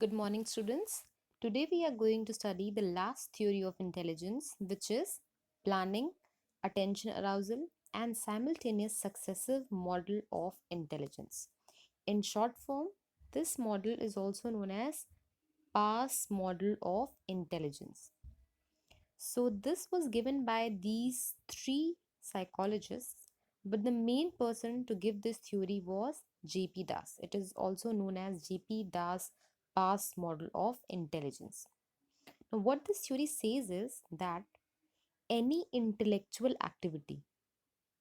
Good morning, students. Today we are going to study the last theory of intelligence, which is planning, attention arousal, and simultaneous successive model of intelligence. In short form, this model is also known as PASS model of intelligence. So, this was given by these three psychologists, but the main person to give this theory was J.P. Das. It is also known as J.P. Das PASS model of intelligence. Now, what this theory says is that any intellectual activity,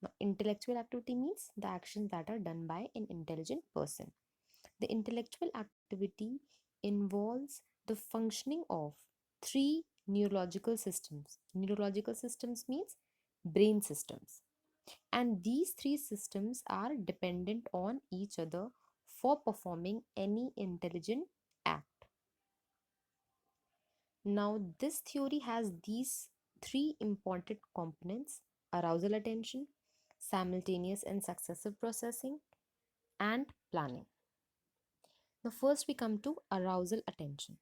now, intellectual activity means the actions that are done by an intelligent person. The intellectual activity involves the functioning of three neurological systems. Neurological systems means brain systems. And these three systems are dependent on each other for performing any intelligent act. Now, this theory has these three important components: arousal attention, simultaneous and successive processing, and planning. Now, first we come to arousal attention.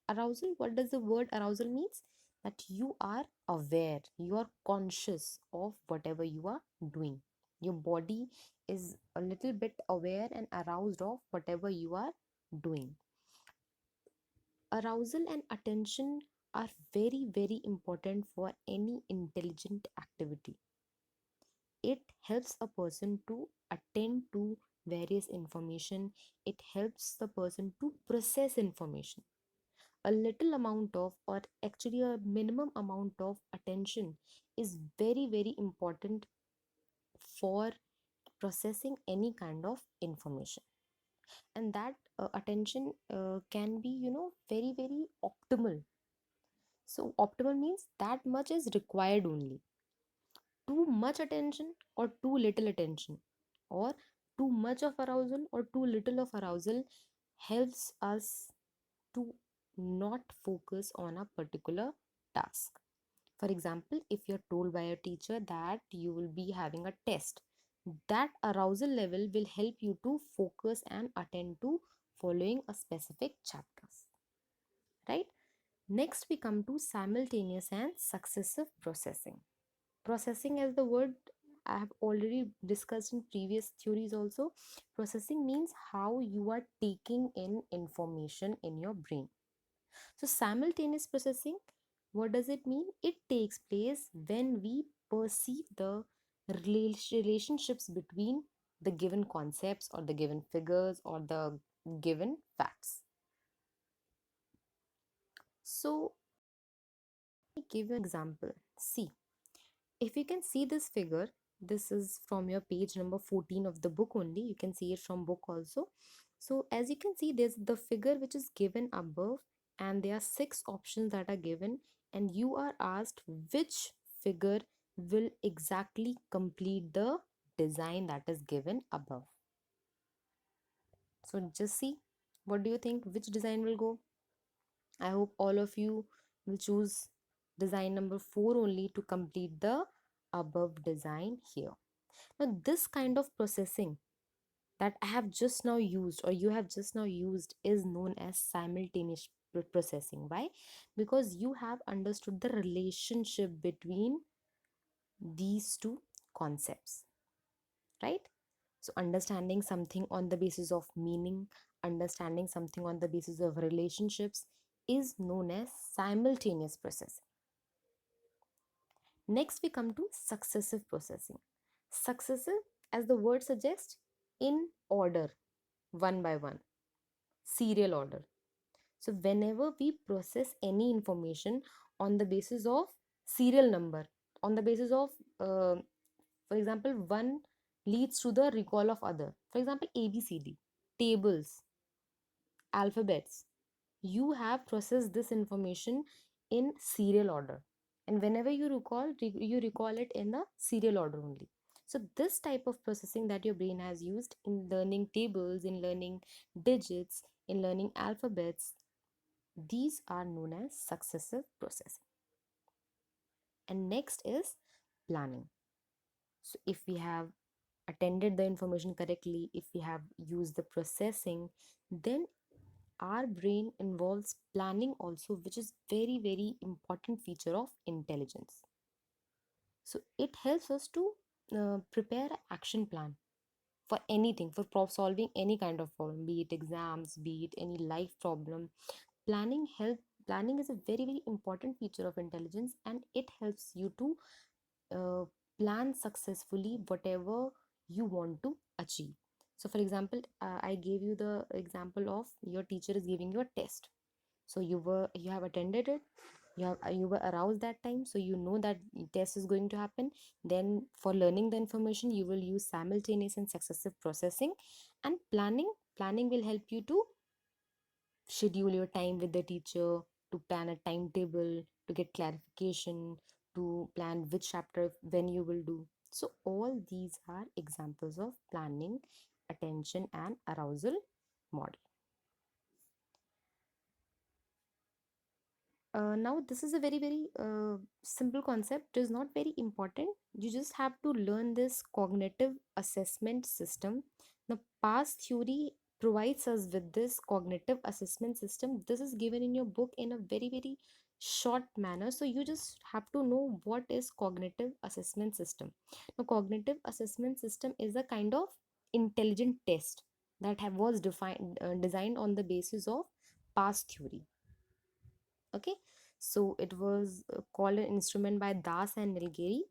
Arousal, what does the word arousal means? That you are aware, you are conscious of whatever you are doing. Your body is a little bit aware and aroused of whatever you are doing. Arousal and attention are very, very important for any intelligent activity. It helps a person to attend to various information. It helps the person to process information. A little amount of, or actually a minimum amount of attention is very, very important for processing any kind of information. And that attention can be, very, very optimal. So optimal means that much is required only. Too much attention or too little attention, or too much of arousal or too little of arousal, helps us to not focus on a particular task. For example, if you're told by a teacher that you will be having a test, that arousal level will help you to focus and attend to following a specific chapters, right? Next, we come to simultaneous and successive processing. Processing, as the word I have already discussed in previous theories also, processing means how you are taking in information in your brain. So, simultaneous processing, what does it mean? It takes place when we perceive the relationships between the given concepts or the given figures or the given facts. So, let me give you an example. See, if you can see this figure, this is from your page number 14 of the book only. You can see it from book also. So as you can see, there's the figure which is given above, and there are 6 options that are given, and you are asked which figure will exactly complete the design that is given above. So just see, what do you think, which design will go? I hope all of you will choose design number 4 only to complete the above design here. Now, this kind of processing that I have just now used, or you have just now used, is known as simultaneous processing. Why? Because you have understood the relationship between these two concepts, right? So, understanding something on the basis of meaning, understanding something on the basis of relationships is known as simultaneous processing. Next, we come to successive processing. Successive, as the word suggests, in order, one by one, serial order. So, whenever we process any information on the basis of serial number, on the basis of, for example, one leads to the recall of other. For example, ABCD, tables, alphabets. You have processed this information in serial order, and whenever you recall it in the serial order only. So this type of processing that your brain has used in learning tables, in learning digits, in learning alphabets, these are known as successive processing. And next is planning. So if we have attended the information correctly, if we have used the processing, then our brain involves planning also, which is very very important feature of intelligence. So it helps us to prepare an action plan for anything, for solving any kind of problem, be it exams, be it any life problem. Planning is a very very important feature of intelligence, and it helps you to uh, plan successfully whatever you want to achieve. So for example, I gave you the example of your teacher is giving you a test. So you have attended it, you were aroused that time, so you know that test is going to happen. Then for learning the information, you will use simultaneous and successive processing. And planning will help you to schedule your time with the teacher, to plan a timetable, to get clarification, to plan which chapter when you will do. So all these are examples of planning, attention and arousal model. Now this is a very very simple concept. It is not very important. You just have to learn this cognitive assessment system. The past theory provides us with this cognitive assessment system. This is given in your book in a very very short manner, so you just have to know what is cognitive assessment system. Now cognitive assessment system is a kind of intelligent test that was defined designed on the basis of past theory. Okay, so it was called an instrument by Das and Nilgiri.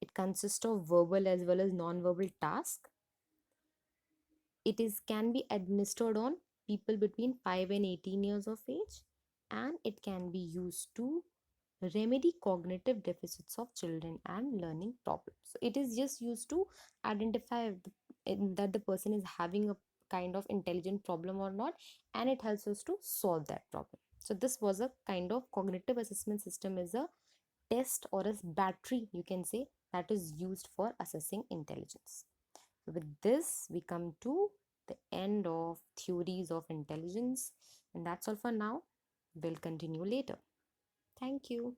It consists of verbal as well as non-verbal tasks. It is can be administered on people between 5 and 18 years of age, and it can be used to remedy cognitive deficits of children and learning problems. So it is just used to identify that the person is having a kind of intelligent problem or not, and it helps us to solve that problem. So this was a kind of cognitive assessment system, is a test or a battery, you can say, that is used for assessing intelligence. So with this, we come to the end of theories of intelligence, and that's all for now. We'll continue later. Thank you.